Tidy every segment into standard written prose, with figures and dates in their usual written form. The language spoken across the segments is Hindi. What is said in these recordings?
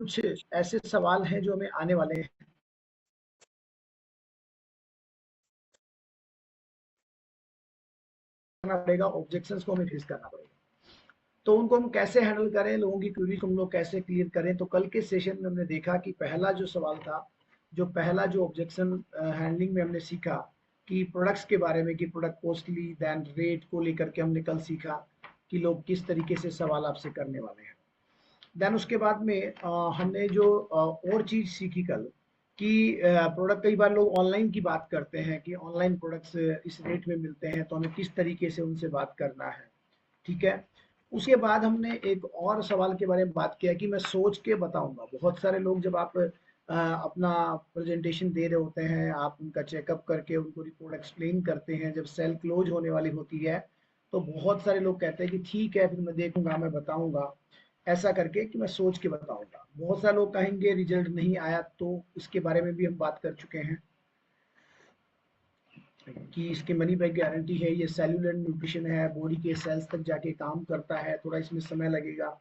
कुछ ऐसे सवाल हैं जो हमें आने वाले हैं, करना पड़ेगा, ऑब्जेक्शंस को हमें फेस करना पड़ेगा। तो उनको हम कैसे हैंडल करें, लोगों की क्वेरी को हम लोग कैसे क्लियर करें। तो कल के सेशन में हमने देखा कि पहला जो सवाल था, पहला जो ऑब्जेक्शन हैंडलिंग में हमने सीखा कि प्रोडक्ट्स के बारे में, कि प्रोडक्ट कॉस्टली देन रेट को लेकर के हमने कल सीखा कि लोग किस तरीके से सवाल आपसे करने वाले हैं। देन उसके बाद में हमने जो और चीज़ सीखी कल कि प्रोडक्ट, कई बार लोग ऑनलाइन की बात करते हैं कि ऑनलाइन प्रोडक्ट्स इस रेट में मिलते हैं, तो हमें किस तरीके से उनसे बात करना है। ठीक है। उसके बाद हमने एक और सवाल के बारे में बात किया कि मैं सोच के बताऊंगा। बहुत सारे लोग जब आप अपना प्रेजेंटेशन दे रहे होते हैं, आप उनका चेकअप करके उनको रिपोर्ट एक्सप्लेन करते हैं, जब सेल क्लोज होने वाली होती है तो बहुत सारे लोग कहते हैं कि ठीक है, फिर मैं देखूंगा, मैं बताऊंगा, ऐसा करके कि मैं सोच के बताऊंगा। बहुत सारे लोग कहेंगे रिजल्ट नहीं आया, तो इसके बारे में भी हम बात कर चुके हैं कि इसकी मनी बैक गारंटी है, ये सेल्यूलर न्यूट्रिशन है, बॉडी के सेल्स तक जाके काम करता है, थोड़ा इसमें समय लगेगा।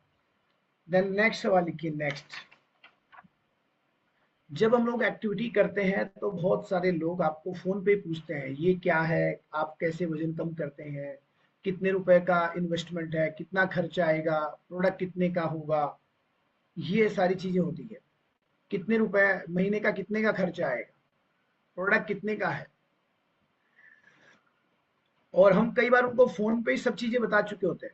देन नेक्स्ट सवाल लिखिए, नेक्स्ट। जब हम लोग एक्टिविटी करते हैं तो बहुत सारे लोग आपको फोन पे पूछते हैं ये क्या है, आप कैसे वजन कम करते हैं, कितने रुपए का इन्वेस्टमेंट है, कितना खर्चा आएगा, प्रोडक्ट कितने का होगा, ये सारी चीजें होती है। कितने रुपए महीने का, कितने का खर्चा आएगा, प्रोडक्ट कितने का है। और हम कई बार उनको फोन पे ही सब चीजें बता चुके होते हैं।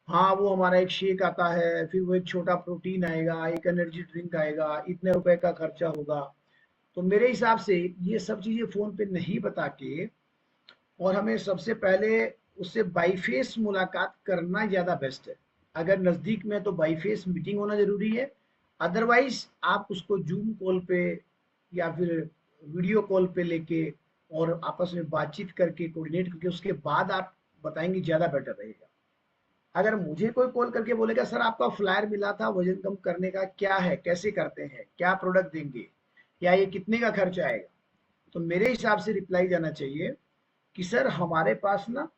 हाँ, वो हमारा एक शेक आता है, फिर वो एक छोटा प्रोटीन आएगा, एक एनर्जी ड्रिंक आएगा, इतने रुपए का खर्चा होगा। तो मेरे हिसाब से ये सब चीजें फोन पे नहीं बता के, और हमें सबसे पहले उससे बाई फेस मुलाकात करना ज्यादा बेस्ट है। अगर नजदीक में तो बाई फेस मीटिंग होना जरूरी है। अदरवाइज आप उसको जूम कॉल पे या फिर वीडियो कॉल पे लेके और आपस में बातचीत करके कोऑर्डिनेट करके उसके बाद आप बताएंगे, ज्यादा बेटर रहेगा। अगर मुझे कोई कॉल करके बोलेगा सर आपका फ्लायर मिला था वजन कम करने का, क्या है, कैसे करते हैं, क्या प्रोडक्ट देंगे, या ये कितने का खर्च आएगा, तो मेरे हिसाब से रिप्लाई जाना चाहिए कि सर हमारे पास ना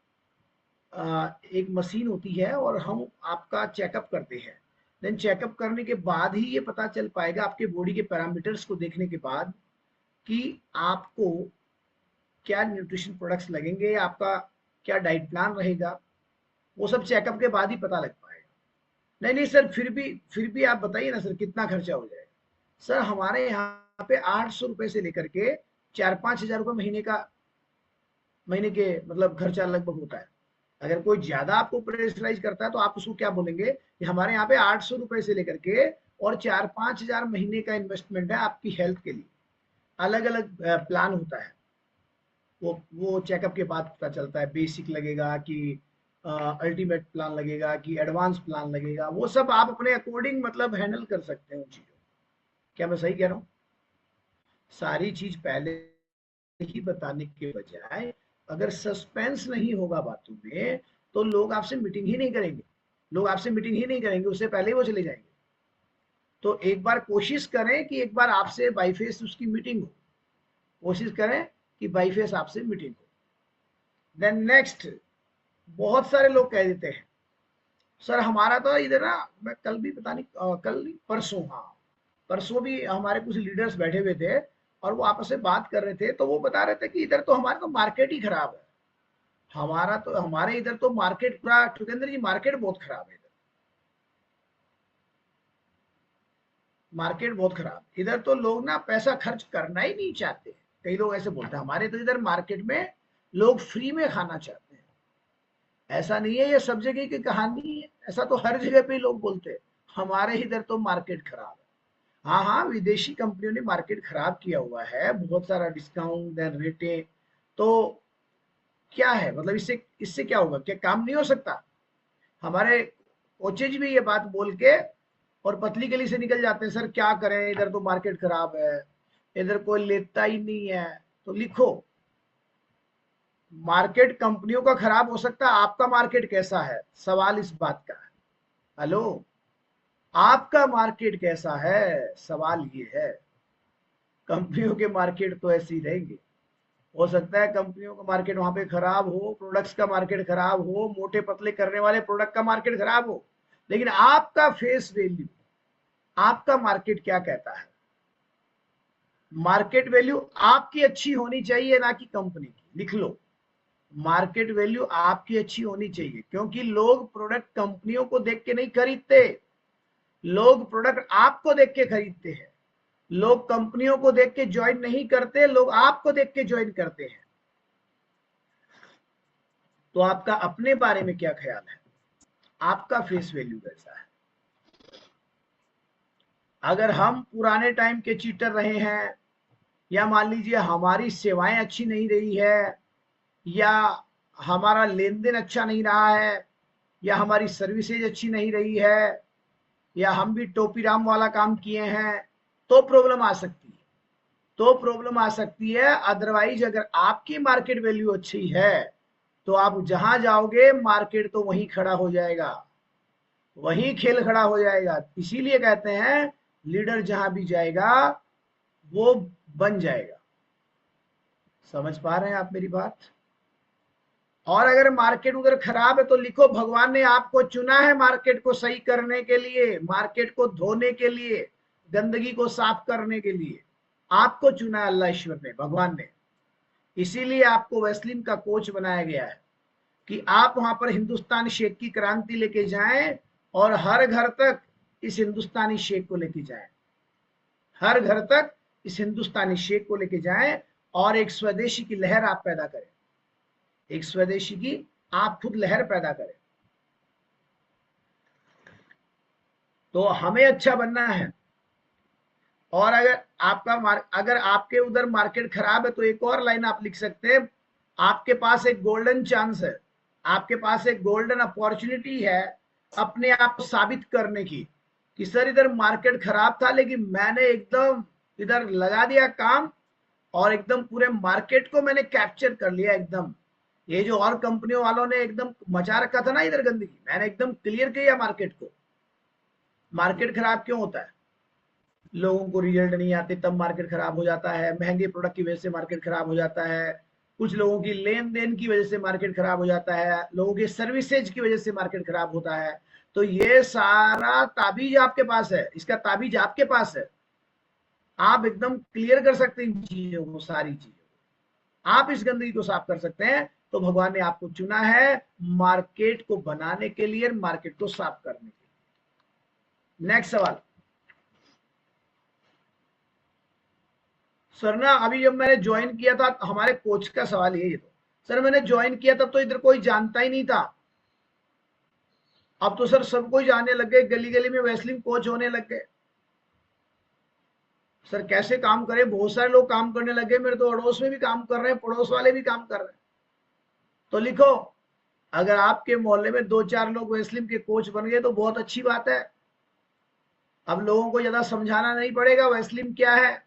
एक मशीन होती है और हम आपका चेकअप करते हैं। देन चेकअप करने के बाद ही ये पता चल पाएगा, आपके बॉडी के पैरामीटर्स को देखने के बाद, कि आपको क्या न्यूट्रिशन प्रोडक्ट्स लगेंगे, आपका क्या डाइट प्लान रहेगा। वो सब चेकअप के बाद ही पता लग पाएगा। नहीं नहीं सर, फिर भी आप बताइए ना सर कितना खर्चा हो जाएगा। सर हमारे यहाँ पे 800 रुपए से लेकर के 4-5 हजार रुपये महीने का, महीने के मतलब खर्चा लगभग होता है। अगर कोई ज्यादा आपको प्रेशराइज करता है तो आप उसको क्या बोलेंगे कि हमारे यहाँ पे 800 रुपए से लेकर के और 4-5 हजार महीने का इन्वेस्टमेंट है आपकी हेल्थ के लिए। अलग अलग प्लान होता है। वो चेकअप के बाद पता चलता है बेसिक लगेगा कि अल्टीमेट प्लान लगेगा कि एडवांस प्लान लगेगा। वो सब आप अपने अकॉर्डिंग मतलब हैंडल कर सकते हैं उन चीजों। क्या मैं सही कह रहा हूँ? सारी चीज पहले ही बताने के बजाय, अगर सस्पेंस नहीं होगा बातों में, तो लोग आपसे मीटिंग ही नहीं करेंगे। लोग आपसे मीटिंग ही नहीं करेंगे, उससे पहले ही वो चले जाएंगे। तो एक बार कोशिश करें कि एक बार आपसे बाई फेस उसकी मीटिंग हो। कोशिश करें कि बाई फेस आपसे मीटिंग हो। देन नेक्स्ट, बहुत सारे लोग कह देते हैं सर हमारा तो इधर ना, मैं कल भी पता नहीं कल नहीं परसों, हाँ परसों भी हमारे कुछ लीडर्स बैठे हुए थे और वो आपस में बात कर रहे थे, तो वो बता रहे थे कि इधर तो हमारा तो मार्केट ही खराब है। हमारा तो, हमारे इधर तो मार्केट पूरा, टुकेंद्र जी मार्केट बहुत खराब है इधर। मार्केट बहुत खराब इधर, तो लोग ना पैसा खर्च करना ही नहीं चाहते। कई लोग ऐसे बोलते हैं हमारे तो इधर मार्केट में लोग फ्री में खाना चाहते हैं। ऐसा नहीं है, ये सब जगह की कहानी है, ऐसा तो हर जगह पे लोग बोलते हैं हमारे इधर तो मार्केट खराब है। हाँ हाँ, विदेशी कंपनियों ने मार्केट खराब किया हुआ है, बहुत सारा डिस्काउंट देन रेटें। तो क्या है मतलब, इससे इससे क्या होगा, क्या काम नहीं हो सकता? हमारे कोचेज भी ये बात बोल के और पतली गली से निकल जाते हैं, सर क्या करें इधर तो मार्केट खराब है, इधर कोई लेता ही नहीं है। तो लिखो, मार्केट कंपनियों का खराब हो सकता है, आपका मार्केट कैसा है, सवाल इस बात का है। हेलो, आपका मार्केट कैसा है, सवाल ये है। कंपनियों के मार्केट तो ऐसे ही रहेंगे। हो सकता है कंपनियों का मार्केट वहां पे खराब हो, प्रोडक्ट्स का मार्केट खराब हो, मोटे पतले करने वाले प्रोडक्ट का मार्केट खराब हो, लेकिन आपका फेस वैल्यू, आपका मार्केट क्या कहता है? मार्केट वैल्यू आपकी अच्छी होनी चाहिए, ना कि कंपनी की। लिख लो, मार्केट वैल्यू आपकी अच्छी होनी चाहिए, क्योंकि लोग प्रोडक्ट कंपनियों को देख के नहीं खरीदते, लोग प्रोडक्ट आपको देख के खरीदते हैं। लोग कंपनियों को देख के ज्वाइन नहीं करते, लोग आपको देख के ज्वाइन करते हैं। तो आपका अपने बारे में क्या ख्याल है? आपका फेस वैल्यू कैसा है? अगर हम पुराने टाइम के चीटर रहे हैं, या मान लीजिए हमारी सेवाएं अच्छी नहीं रही है, या हमारा लेन देन अच्छा नहीं रहा है, या हमारी सर्विसेज अच्छी नहीं रही है, या हम भी टोपीराम वाला काम किए हैं, तो प्रॉब्लम आ सकती है। तो प्रॉब्लम आ सकती है। अदरवाइज अगर आपकी मार्केट वैल्यू अच्छी है, तो आप जहां जाओगे मार्केट तो वहीं खड़ा हो जाएगा, वहीं खेल खड़ा हो जाएगा। इसीलिए कहते हैं लीडर जहां भी जाएगा वो बन जाएगा। समझ पा रहे हैं आप मेरी बात? और अगर मार्केट उधर खराब है तो लिखो, भगवान ने आपको चुना है मार्केट को सही करने के लिए, मार्केट को धोने के लिए, गंदगी को साफ करने के लिए आपको चुना है अल्लाह ईश्वर ने, भगवान ने। इसीलिए आपको वेस्लिन का कोच बनाया गया है कि आप वहां पर हिंदुस्तानी शेक की क्रांति लेके जाएं और हर घर तक इस हिंदुस्तानी शेक को लेके जाएं, हर घर तक इस हिंदुस्तानी शेक को लेके जाएं, और एक स्वदेशी की लहर आप पैदा करें, एक स्वदेशी की आप खुद लहर पैदा करें। तो हमें अच्छा बनना है। और अगर आपके उधर मार्केट खराब है तो एक और लाइन आप लिख सकते हैं, आपके पास एक गोल्डन चांस है, आपके पास एक गोल्डन अपॉर्चुनिटी है अपने आप को साबित करने की, कि सर इधर मार्केट खराब था लेकिन मैंने एकदम इधर लगा दिया काम, और एकदम पूरे मार्केट को मैंने कैप्चर कर लिया एकदम। ये जो और कंपनियों वालों ने एकदम मचा रखा था ना इधर गंदगी, मैंने एकदम क्लियर किया मार्केट को। मार्केट खराब क्यों होता है? लोगों को रिजल्ट नहीं आते तब मार्केट खराब हो जाता है, महंगे प्रोडक्ट की वजह से मार्केट खराब हो जाता है, कुछ लोगों की लेन देन की वजह से मार्केट खराब हो जाता है, लोगों की सर्विसेज की वजह से मार्केट खराब होता है। तो ये सारा ताबीज आपके पास है, इसका ताबीज आपके पास है। आप एकदम क्लियर कर सकते हैं इन चीजों को, सारी चीजों को आप इस गंदगी को साफ कर सकते हैं। तो भगवान ने आपको चुना है मार्केट को बनाने के लिए, मार्केट को साफ करने के लिए। नेक्स्ट सवाल। सर ना अभी जब मैंने ज्वाइन किया था, हमारे कोच का सवाल ये तो, सर मैंने ज्वाइन किया तब तो इधर कोई जानता ही नहीं था, अब तो सर सबको जानने लग गए, गली गली में रेसलिंग कोच होने लग गए। सर कैसे काम करें? बहुत सारे लोग काम करने लगे, मेरे तो अड़ोस में भी काम कर रहे हैं, पड़ोस वाले भी काम कर रहे हैं। तो लिखो, अगर आपके मोहल्ले में 2-4 लोग रेसलिंग के कोच बन गए तो बहुत अच्छी बात है। अब लोगों को ज्यादा समझाना नहीं पड़ेगा रेसलिंग क्या है,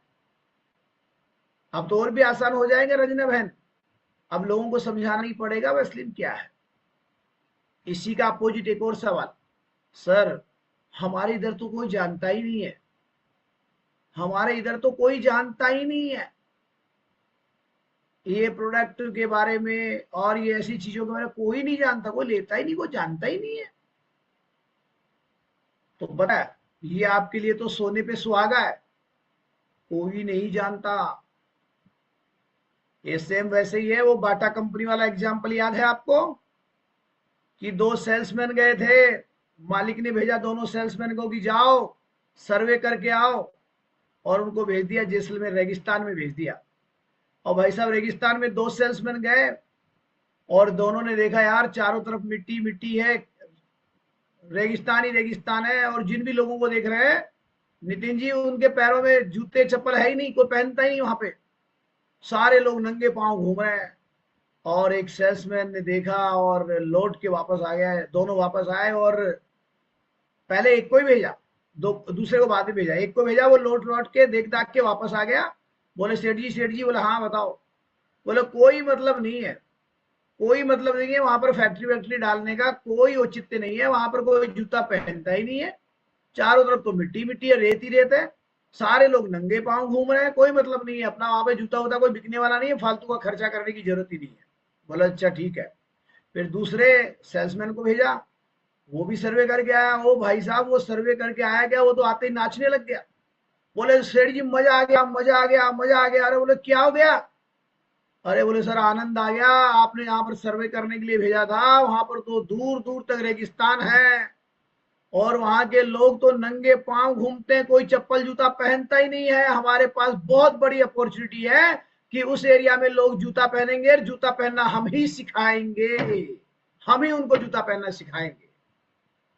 अब तो और भी आसान हो जाएंगे रंजना बहन। अब लोगों को समझाना नहीं पड़ेगा रेसलिंग क्या है। इसी का अपोजिट एक और सवाल, सर हमारे इधर तो कोई जानता ही नहीं है, हमारे इधर तो कोई जानता ही नहीं है ये प्रोडक्ट के बारे में, और ये ऐसी चीजों के बारे में कोई नहीं जानता, कोई लेता ही नहीं, कोई जानता ही नहीं है। तो पता है, ये आपके लिए तो सोने पे सुहागा है, कोई नहीं जानता। ये सेम वैसे ही है, वो बाटा कंपनी वाला एग्जाम्पल याद है आपको, कि 2 सेल्समैन गए थे, मालिक ने भेजा दोनों सेल्समैन को कि जाओ सर्वे करके आओ, और उनको भेज दिया जैसलमेर रेगिस्तान में भेज दिया। और भाई साहब रेगिस्तान में 2 सेल्समैन गए, और दोनों ने देखा यार चारों तरफ मिट्टी मिट्टी है, रेगिस्तान ही रेगिस्तान है, और जिन भी लोगों को देख रहे हैं नितिन जी, उनके पैरों में जूते चप्पल है ही नहीं, कोई पहनता ही नहीं वहां पे, सारे लोग नंगे पांव घूम रहे हैं। और एक सेल्समैन ने देखा और लौट के वापस आ गया, दोनों वापस आए, और पहले एक को ही भेजा, दो दूसरे को बाद में भेजा, एक को भेजा, वो लौट लौट के देख दाख के वापस आ गया। बोले सेठ जी, बोले हाँ बताओ। बोले कोई मतलब नहीं है, कोई मतलब नहीं है वहां पर फैक्ट्री वैक्ट्री डालने का, कोई औचित्य नहीं है, वहां पर कोई जूता पहनता ही नहीं है, चारों तरफ तो मिट्टी मिट्टी है, रेत ही रेत है, सारे लोग नंगे पांव घूम रहे हैं, कोई मतलब नहीं है अपना, वहां पे जूता वूता कोई बिकने वाला नहीं है, फालतू का खर्चा करने की जरूरत ही नहीं है। बोला अच्छा ठीक है। फिर दूसरे सेल्समैन को भेजा, वो भी सर्वे करके आया। वो भाई साहब वो सर्वे करके आया क्या, वो तो आते ही नाचने लग गया। बोले सेठ जी मजा आ गया, मजा आ गया, मजा आ गया। अरे बोले क्या हो गया? अरे बोले सर आनंद आ गया, आपने यहाँ पर सर्वे करने के लिए भेजा था, वहां पर तो दूर दूर तक रेगिस्तान है और वहां के लोग तो नंगे पांव घूमते हैं, कोई चप्पल जूता पहनता ही नहीं है। हमारे पास बहुत बड़ी अपॉर्चुनिटी है कि उस एरिया में लोग जूता पहनेंगे, जूता पहनना हम ही सिखाएंगे, हम ही उनको जूता पहनना सिखाएंगे।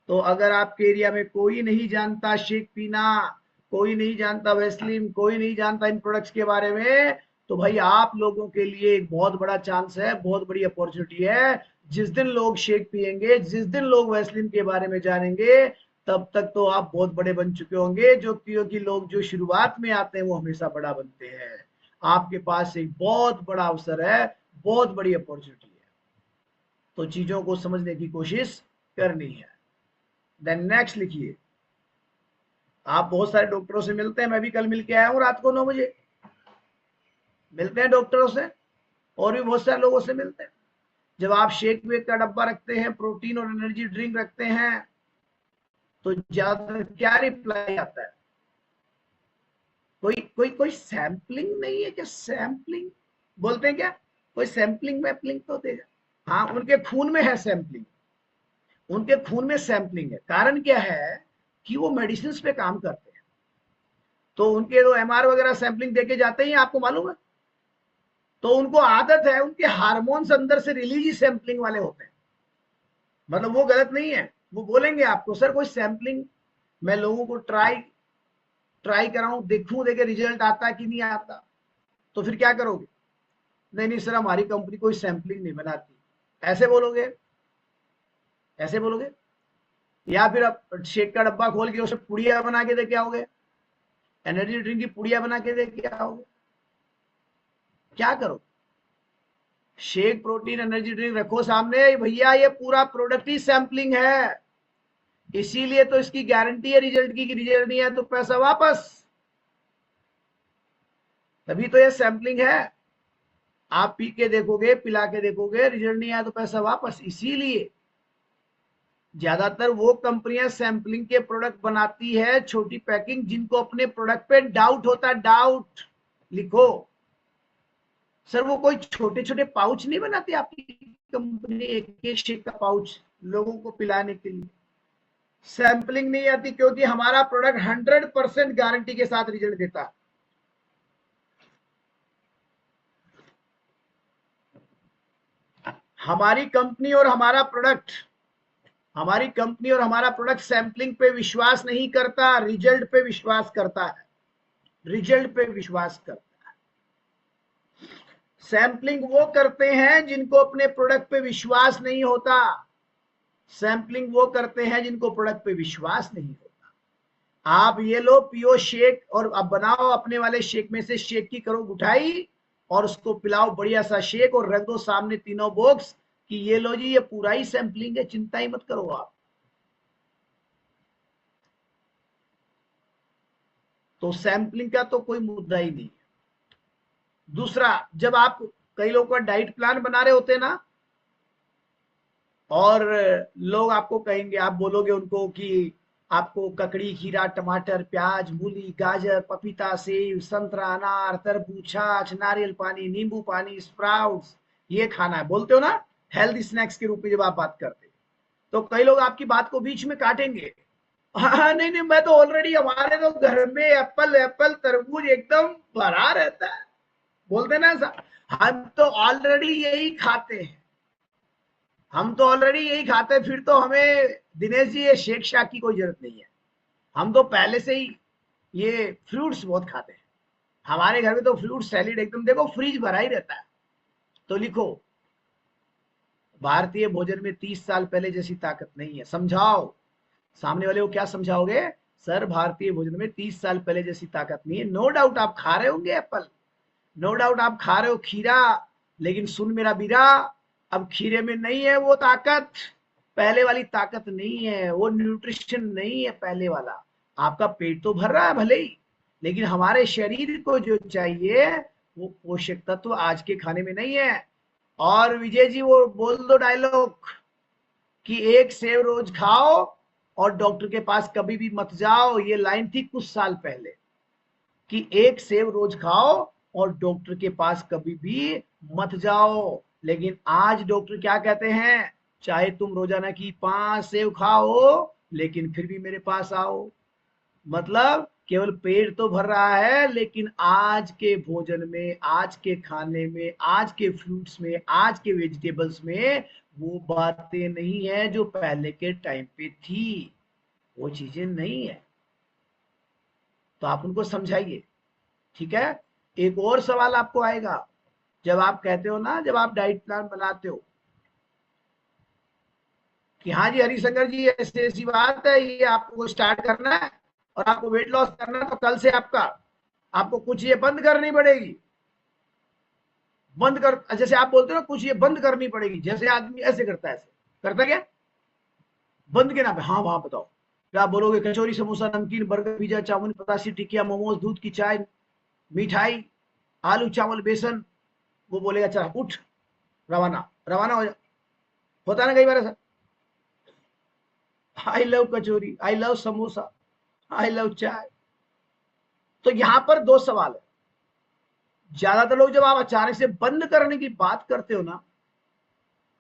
तो अगर आपके एरिया में कोई नहीं जानता शेक पीना, कोई नहीं जानता वेस्लिन, कोई नहीं जानता इन प्रोडक्ट्स के बारे में, तो भाई आप लोगों के लिए एक बहुत बड़ा चांस है, बहुत बड़ी अपॉर्चुनिटी है। जिस दिन लोग शेक पिएंगे, जिस दिन लोग वेस्लिन के बारे में जानेंगे, तब तक तो आप बहुत बड़े बन चुके होंगे। जो क्योंकि लोग जो शुरुआत में आते हैं वो हमेशा बड़ा बनते हैं। आपके पास एक बहुत बड़ा अवसर है, बहुत बड़ी अपॉर्चुनिटी है, तो चीजों को समझने की कोशिश करनी है। देन नेक्स्ट लिखिए, आप बहुत सारे डॉक्टरों से मिलते हैं, मैं भी कल मिल के आया हूं रात को 9 बजे। मिलते हैं डॉक्टरों से और भी बहुत सारे लोगों से मिलते हैं। जब आप शेक वेक का डब्बा रखते हैं, प्रोटीन और एनर्जी ड्रिंक रखते हैं, तो ज्यादा क्या रिप्लाई आता है? कोई कोई कोई सैम्पलिंग नहीं है क्या? सैम्पलिंग बोलते हैं क्या? कोई सैम्पलिंग वैम्पलिंग तो देगा। हाँ, उनके खून में है सैम्पलिंग, उनके खून में सैम्पलिंग है। कारण क्या है कि वो मेडिसिन पे काम करते हैं, तो उनके तो एमआर वगैरह सैंपलिंग देके जाते ही, आपको मालूम है। तो उनको आदत है, उनके हार्मोन्स अंदर से रिलीज ही सैंपलिंग वाले होते हैं। मतलब वो गलत नहीं है, वो बोलेंगे आपको सर कोई सैंपलिंग, मैं लोगों को ट्राई ट्राई कराऊं, देखूं देखे रिजल्ट आता कि नहीं आता। तो फिर क्या करोगे? नहीं नहीं सर हमारी कंपनी कोई सैंपलिंग नहीं बनाती, ऐसे बोलोगे, ऐसे बोलोगे। या फिर आप शेक का डब्बा खोल के उसे पुड़िया बना के दे के आओगे, एनर्जी ड्रिंक की पुड़िया बना के दे के आओगे, क्या करो? शेक प्रोटीन एनर्जी ड्रिंक रखो सामने, भैया ये पूरा प्रोडक्ट ही सैंपलिंग है, इसीलिए तो इसकी गारंटी है रिजल्ट की, कि रिजल्ट नहीं है तो पैसा वापस। तभी तो ये सैंपलिंग है। आप पी के देखोगे, पिला के देखोगे, रिजल्ट नहीं आया तो पैसा वापस। इसीलिए ज्यादातर वो कंपनियां सैंपलिंग के प्रोडक्ट बनाती है, छोटी पैकिंग, जिनको अपने प्रोडक्ट पे डाउट होता है। डाउट लिखो सर, वो कोई छोटे छोटे पाउच नहीं बनाती आपकी कंपनी, एक एक शेक का पाउच लोगों को पिलाने के लिए। सैंपलिंग नहीं आती क्योंकि हमारा प्रोडक्ट 100% गारंटी के साथ रिजल्ट देता है। हमारी कंपनी और हमारा प्रोडक्ट, हमारी कंपनी और हमारा प्रोडक्ट सैंपलिंग पे विश्वास नहीं करता, रिजल्ट पे विश्वास करता है, रिजल्ट पे विश्वास करता है। सैंपलिंग वो करते हैं जिनको अपने प्रोडक्ट पे विश्वास नहीं होता, सैंपलिंग वो करते हैं जिनको प्रोडक्ट पे विश्वास नहीं होता। आप ये लो पियो शेक, और अब बनाओ अपने वाले शेक में से शेक की करो गुठाई और उसको पिलाओ बढ़िया सा शेक, और रख दो सामने तीनों बॉक्स कि ये लो जी, ये पूरा ही सैंपलिंग है, चिंता ही मत करो आप। तो सैंपलिंग का तो कोई मुद्दा ही नहीं है। दूसरा, जब आप कई लोगों का डाइट प्लान बना रहे होते हैं ना, और लोग आपको कहेंगे, आप बोलोगे उनको कि आपको ककड़ी, खीरा, टमाटर, प्याज, मूली, गाजर, पपीता, सेब, संतरा, अनार, तरबूज, छाछ, नारियल पानी, नींबू पानी, स्प्राउट्स, ये खाना है, बोलते हो ना हेल्थ स्नैक्स के रूप में जब आप बात करते हैं, तो कई लोग आपकी बात को बीच में काटेंगे। हाँ नहीं नहीं, मैं तो ऑलरेडी, हमारे तो घर में एप्पल एप्पल तरबूज एकदम भरा रहता है, बोलते ना ऐसा। हम तो ऑलरेडी यही खाते हैं, हम तो ऑलरेडी यही खाते हैं, फिर तो हमें दिनेश जी ये शेक शाक की कोई जरूरत नहीं है। हम तो पहले से ही ये फ्रूट्स बहुत खाते हैं, हमारे घर में तो फ्रूट सैलेड एकदम देखो फ्रीज भरा ही रहता है। तो लिखो, भारतीय भोजन में 30 साल पहले जैसी ताकत नहीं है। समझाओ सामने वाले को, क्या समझाओगे? सर भारतीय भोजन में 30 साल पहले जैसी ताकत नहीं है। नो डाउट आप खा रहे होंगे एप्पल, नो डाउट आप खा रहे हो खीरा, लेकिन सुन मेरा बीरा, अब खीरे में नहीं है वो ताकत, पहले वाली ताकत नहीं है, वो न्यूट्रिशन नहीं है पहले वाला। आपका पेट तो भर रहा है भले ही, लेकिन हमारे शरीर को जो चाहिए वो पोषक तत्व आज के खाने में नहीं है। और विजय जी वो बोल दो डायलॉग, कि एक सेव रोज खाओ और डॉक्टर के पास कभी भी मत जाओ। ये लाइन थी कुछ साल पहले कि एक सेव रोज खाओ और डॉक्टर के पास कभी भी मत जाओ। लेकिन आज डॉक्टर क्या कहते हैं, चाहे तुम रोजाना की 5 सेव खाओ लेकिन फिर भी मेरे पास आओ। मतलब केवल पेट तो भर रहा है, लेकिन आज के भोजन में, आज के खाने में, आज के फ्रूट्स में, आज के वेजिटेबल्स में वो बातें नहीं है जो पहले के टाइम पे थी। वो चीजें नहीं है, तो आप उनको समझाइए। ठीक है। एक और सवाल आपको आएगा, जब आप कहते हो ना, जब आप डाइट प्लान बनाते हो कि हाँ जी हरिशंकर जी ऐसी ऐसी बात है, ये आपको स्टार्ट करना है और आपको वेट लॉस करना है, तो कल से आपको कुछ ये बंद करनी पड़ेगी। बंद कर, जैसे आप बोलते हो ना कुछ ये बंद करनी पड़ेगी, जैसे आदमी ऐसे करता है, ऐसे करता क्या, बंद के नाम पे। हाँ वहां बताओ क्या बोलोगे, कचौरी समोसा नमकीन बर्गर पिज्जा चाउमीन पतासी टिकिया मोमोज दूध की चाय मिठाई आलू चावल बेसन। वो बोलेगा चल उठ, रवाना रवाना हो जा। होता ना कई बार ऐसा, I love kachori, I love samosa, I love चाय। तो यहां पर दो सवाल है। ज्यादातर लोग जब आप अचानक से बंद करने की बात करते हो ना,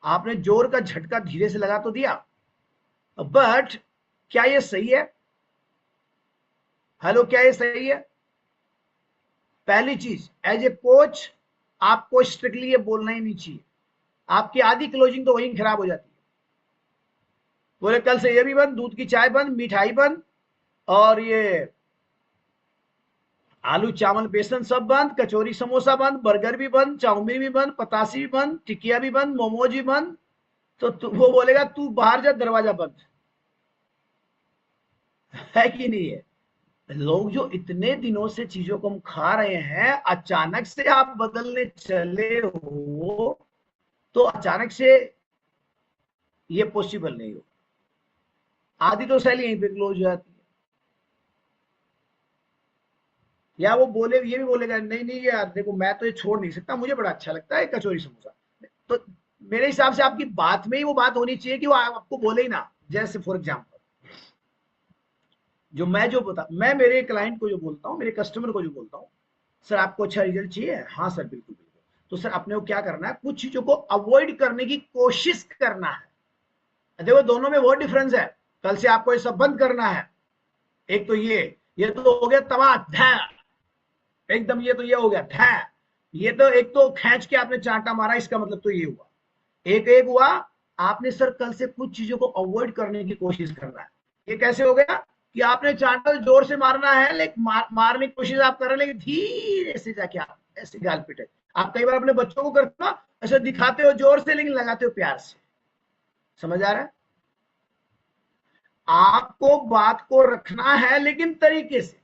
आपने जोर का झटका धीरे से लगा तो दिया, बट क्या ये सही है? हेलो, क्या ये सही है? पहली चीज, एज ए कोच आपको स्ट्रिक्टली ये बोलना ही नहीं चाहिए। आपकी आधी क्लोजिंग तो वहीं खराब हो जाती है। बोले कल से ये भी बंद, दूध की चाय बंद, मिठाई बंद, और ये आलू चावल बेसन सब बंद, कचौरी समोसा बंद, बर्गर भी बंद, चाउमीन भी बंद, पतासी भी बंद, टिकिया भी बंद, मोमोज भी बंद। तो वो बोलेगा तू बाहर जा, दरवाजा बंद है कि नहीं है? लोग जो इतने दिनों से चीजों को हम खा रहे हैं, अचानक से आप बदलने चले हो, तो अचानक से ये पॉसिबल नहीं हो। आधी तो सैली यहीं पे क्लोज हो जाती है। या वो बोले, ये भी बोलेगा नहीं नहीं यार देखो मैं तो ये छोड़ नहीं सकता, मुझे बड़ा अच्छा लगता है कचौरी समोसा। तो मेरे हिसाब से आपकी बात में ही वो बात होनी चाहिए कि वो आपको बोले ही ना। जैसे फॉर एग्जाम्पल, मैं मेरे क्लाइंट को जो बोलता हूँ, मेरे कस्टमर को जो बोलता हूँ, सर आपको अच्छा रिजल्ट चाहिए? हाँ सर बिल्कुल बिल्कुल। तो सर अपने को क्या करना है, कुछ चीजों को अवॉइड करने की कोशिश करना है। देखो दोनों में बहुत डिफरेंस है। कल से आपको ये सब बंद करना है। एक तो ये तो हो गया तबाह, एकदम ये तो ये हो गया था। ये तो एक तो खींच के आपने चांटा मारा, इसका मतलब तो ये हुआ। एक एक हुआ, आपने सर कल से कुछ चीजों को अवॉइड करने की कोशिश करना है। ये कैसे हो गया कि आपने चांटा जोर से मारना है, लेकिन मारने की कोशिश आप कर रहे हैं, लेकिन धीरे से जाके आप ऐसे गाल पिटे। आप कई बार अपने बच्चों को करते हो ऐसे, दिखाते हो जोर से लेकिन लगाते हो प्यार से। समझ आ रहा है? आपको बात को रखना है लेकिन तरीके से।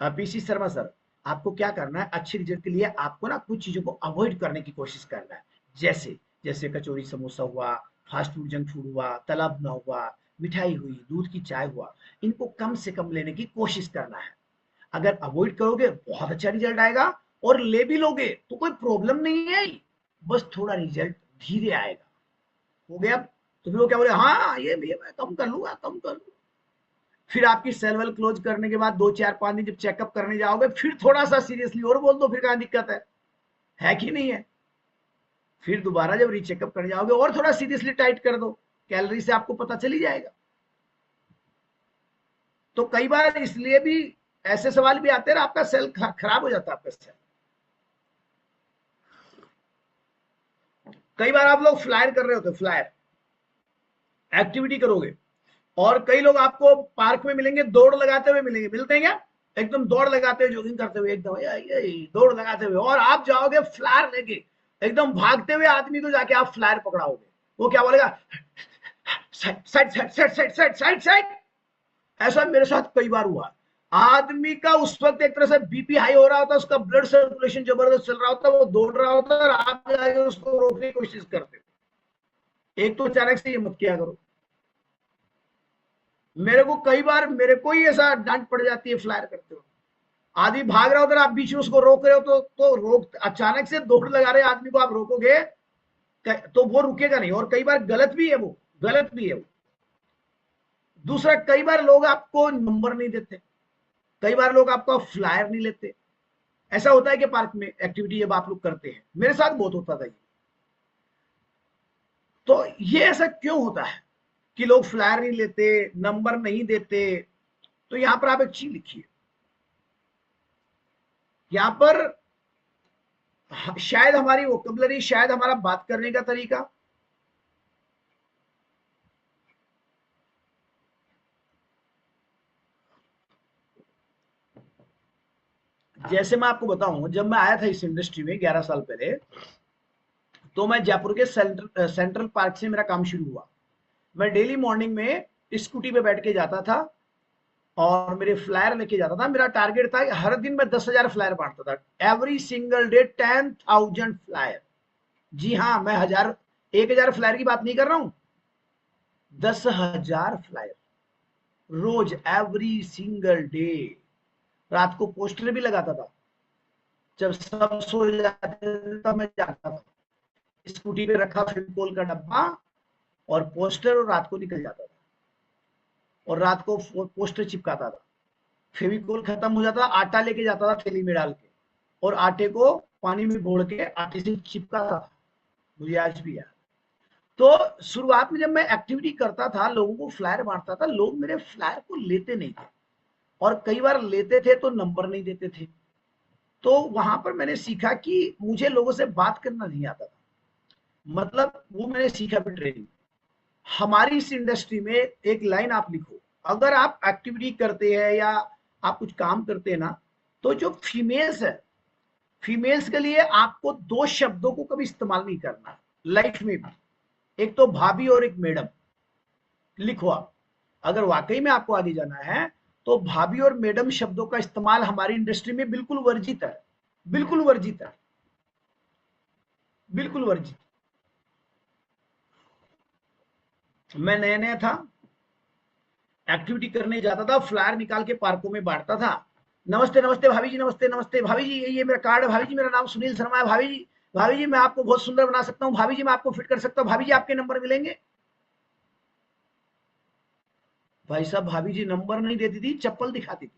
पीसी शर्मा सर, आपको क्या करना है अच्छे रिजल्ट के लिए, आपको ना कुछ चीजों को अवॉइड करने की कोशिश करना है। जैसे जैसे कचौरी समोसा हुआ, फास्ट फूड जंक फूड हुआ, तला भुना हुआ, मिठाई हुई, दूध की चाय हुआ, इनको कम से कम लेने की कोशिश करना है। अगर अवॉइड करोगे बहुत अच्छा रिजल्ट आएगा, और ले भी लोगे तो कोई प्रॉब्लम नहीं है, बस थोड़ा रिजल्ट धीरे आएगा। हो गया? तो फिर वो क्या बोले, हाँ ये मैं कम कर लूंगा, कम कर लूंगा। फिर आपकी सेल वेल क्लोज करने के बाद 2 4 5 दिन जब चेकअप करने जाओगे, फिर थोड़ा सा सीरियसली और बोल दो, फिर कहां दिक्कत है कि नहीं है? फिर दोबारा जब रीचेकअप करने जाओगे और थोड़ा सीरियसली टाइट कर दो, कैलोरी से आपको पता चल ही जाएगा। तो कई बार इसलिए भी ऐसे सवाल भी आते हैं, आपका सेल खराब हो जाता है आपका सेल। कई बार आप लोग फ्लायर कर रहे होते, फ्लायर एक्टिविटी करोगे, और कई लोग आपको पार्क में मिलेंगे, दौड़ लगाते हुए मिलेंगे, मिलते हैं क्या? एकदम दौड़ लगाते हुए, जॉगिंग करते हुए, एकदम दौड़ लगाते हुए, और आप जाओगे फ्लायर लेके, एकदम भागते हुए आदमी को जाके आप फ्लायर पकड़ाओगे। वो क्या बोलेगा, side side side side side side side side. ऐसा मेरे साथ कई बार हुआ। आदमी का उस वक्त एक तरह से बीपी हाई हो रहा होता, उसका ब्लड सर्कुलेशन जबरदस्त चल रहा होता, वो दौड़ रहा होता, और आप जाके उसको रोकने की कोशिश करते हो। एक तो अचानक से ये मत किया करो। मेरे को कई बार, मेरे को ही ऐसा डांट पड़ जाती है फ्लायर करते हो। आदमी भाग रहा होता है, आप बीच में उसको रोक रहे हो, तो रोक, अचानक से दौड़ लगा रहे आदमी को आप रोकोगे, तो वो रुकेगा नहीं, और कई बार गलत भी है, वो गलत भी है वो। दूसरा, कई बार लोग आपको नंबर नहीं देते, कई बार लोग आपका फ्लायर नहीं लेते। ऐसा होता है कि पार्क में एक्टिविटी जब आप लोग करते हैं, मेरे साथ बहुत होता था ये। तो ये ऐसा क्यों होता है कि लोग फ्लायर नहीं लेते, नंबर नहीं देते? तो यहां पर आप एक चीज लिखिए, यहां पर शायद हमारी वोकैबुलरी, शायद हमारा बात करने का तरीका, जैसे मैं आपको बताऊं, जब मैं आया था इस इंडस्ट्री में 11 साल पहले, तो मैं जयपुर के सेंट्रल पार्क से मेरा काम शुरू हुआ। मैं डेली मॉर्निंग में स्कूटी पे बैठ के जाता था और मेरे फ्लायर लेके जाता था। मेरा टारगेट था हर दिन मैं 10,000 फ्लायर बांटता था, एवरी सिंगल डे 10,000 फ्लायर। जी हाँ, मैं 1,000 फ्लायर की बात नहीं कर रहा हूं, 10,000 फ्लायर रोज, एवरी सिंगल डे। रात को पोस्टर भी लगाता था, जब सब सो जाते थे तब मैं जाता था, स्कूटी पे रखा फेविकोल का डब्बा और पोस्टर, और रात को निकल जाता था और रात को पोस्टर चिपकाता था। फेविकोल खत्म हो जाता, आटा लेके जाता था थैली में डाल के, और आटे को पानी में घोल के आटे से चिपकाता था। मुझे आज भी याद। तो शुरुआत में जब मैं एक्टिविटी करता था, लोगों को फ्लायर बांटता था, लोग मेरे फ्लायर को लेते नहीं थे, और कई बार लेते थे तो नंबर नहीं देते थे। तो वहां पर मैंने सीखा कि मुझे लोगों से बात करना नहीं आता था। मतलब वो मैंने सीखा भी ट्रेनिंग। हमारी इस इंडस्ट्री में एक लाइन आप लिखो, अगर आप एक्टिविटी करते हैं या आप कुछ काम करते हैं ना, तो जो फीमेल्स है, फीमेल्स के लिए आपको दो शब्दों को कभी इस्तेमाल नहीं करना लाइफ में भी, एक तो भाभी और एक मैडम। लिखो आप, अगर वाकई में आपको आगे जाना है तो भाभी और मैडम शब्दों का इस्तेमाल हमारी इंडस्ट्री में बिल्कुल वर्जित है, बिल्कुल वर्जित है, बिल्कुल वर्जित। मैं नया नया था, एक्टिविटी करने जाता था, फ्लायर निकाल के पार्कों में बांटता था। नमस्ते नमस्ते भाभी जी, नमस्ते नमस्ते भाभी जी, ये मेरा कार्ड है भाभी जी, मेरा नाम सुनील शर्मा है भाभी जी, भाभी जी मैं आपको बहुत सुंदर बना सकता हूँ भाभी जी, मैं आपको फिट कर सकता हूँ भाभी जी, आपके नंबर मिलेंगे। भाई साहब, भाभी जी नंबर नहीं देती थी, चप्पल दिखाती थी,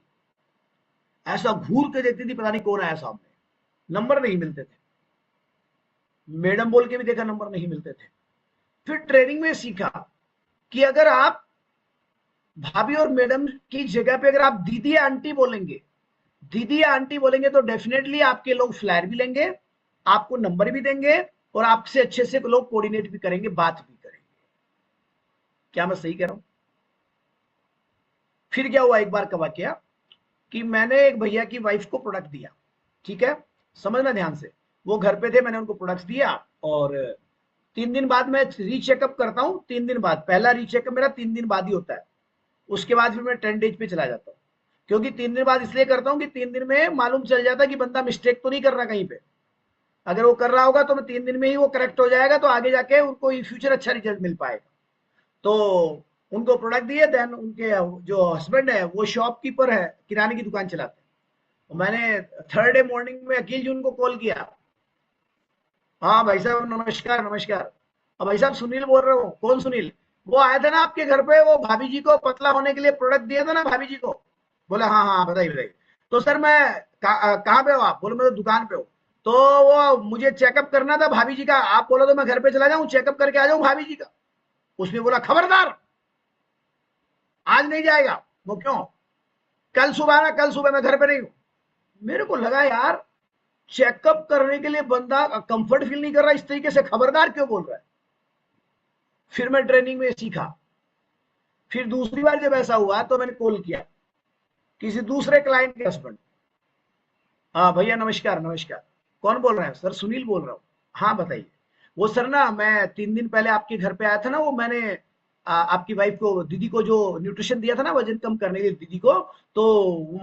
ऐसा घूर के देती थी, पता नहीं कौन आया सामने, नंबर नहीं मिलते थे। मैडम बोल के भी देखा, नंबर नहीं मिलते थे। फिर ट्रेनिंग में सीखा कि अगर आप भाभी और मैडम की जगह पे अगर आप दीदी या आंटी बोलेंगे, दीदी या आंटी बोलेंगे, तो डेफिनेटली आपके लोग फ्लायर भी लेंगे, आपको नंबर भी देंगे, और आपसे अच्छे से लोग कोऑर्डिनेट भी करेंगे, बात भी करेंगे। क्या मैं सही कह रहा हूं? फिर क्या हुआ, एक बार का वाकया कि मैंने एक भैया की वाइफ को प्रोडक्ट दिया, ठीक है, समझना ध्यान से। वो घर पे थे, मैंने उनको प्रोडक्ट दिया, और 3 दिन बाद मैं रीचेकअप करता हूँ। 3 दिन बाद, पहला रीचेकअप मेरा 3 दिन बाद ही होता है, उसके बाद फिर मैं 10 डेज पे चला जाता हूँ। क्योंकि 3 दिन बाद इसलिए करता हूँ कि 3 दिन में मालूम चल जाता है कि बंदा मिस्टेक तो नहीं कर रहा कहीं पे। अगर वो कर रहा होगा तो मैं 3 दिन में ही वो करेक्ट हो जाएगा, तो आगे जाके उनको इन फ्यूचर अच्छा रिजल्ट मिल पाएगा। तो उनको प्रोडक्ट दिए, देन उनके जो हस्बैंड है वो शॉपकीपर है, किराने की दुकान चलाते हैं। तो मैंने थर्ड डे मॉर्निंग में अकील जी उनको कॉल किया, हाँ भाई साहब नमस्कार नमस्कार, और भाई साहब सुनील बोल रहा हूँ। कौन सुनील? वो आया था ना आपके घर पे, वो भाभी जी को पतला होने के लिए प्रोडक्ट दिया था ना भाभी जी को। बोला हाँ हाँ बताइए बताइए। तो सर मैं कहाँ पे हो आप? बोलो मैं तो दुकान पे हूँ। तो वो मुझे चेकअप करना था भाभी जी का, आप बोलो तो मैं घर पे चला जाऊँ चेकअप करके आ जाऊँ भाभी जी का। उसने बोला खबरदार, आज नहीं जाएगा। वो क्यों? कल सुबह ना, कल सुबह मैं घर पे नहीं हूँ। मेरे को लगा यार, चेकअप करने के लिए बंदा कंफर्ट फील नहीं कर रहा, इस तरीके से खबरदार क्यों बोल रहा है? फिर मैं ट्रेनिंग में सीखा। फिर दूसरी बार जब ऐसा हुआ तो मैंने कॉल किया किसी दूसरे क्लाइंट के हस्बैंड, हाँ भैया नमस्कार नमस्कार, कौन बोल रहे हैं? सर सुनील बोल रहा हूँ। हाँ बताइए। वो सर ना, मैं 3 दिन पहले आपके घर पे आया था ना, वो मैंने आपकी वाइफ को, दीदी को जो न्यूट्रिशन दिया था ना वजन कम करने के लिए दीदी को, तो